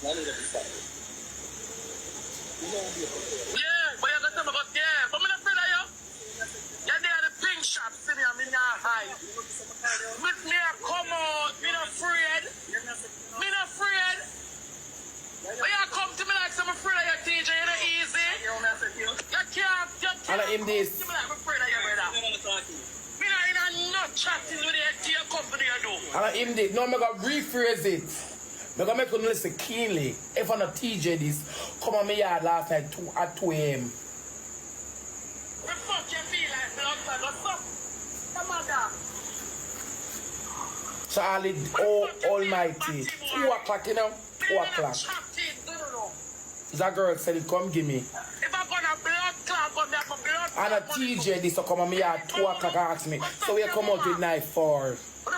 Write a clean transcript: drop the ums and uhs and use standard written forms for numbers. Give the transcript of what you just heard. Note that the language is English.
but you got to go there. But I'm not afraid of you. You're there at the pink shop, sitting here, I'm not hide. With me, I come out, me not afraid. Me not afraid. But you come to me like I'm afraid of you, TJ, you're not easy. You can't. I him this. I'm afraid of you, brother. Me not chatting with the company I do. I him this. No, I'm going to rephrase it. I'm going to make you listen keenly. If I'm not TJ this, come on me yard last night at 2 a.m. The fuck you feel like blood clot? What's up? Come on down. Charlie, almighty. 2 o'clock, you know? 2 o'clock. Is that girl said it, come give me. If I'm gonna blood clot, I'm gonna blood clot. And a TJ this to come on me at 2 o'clock and ask me. So we come out with knife for. But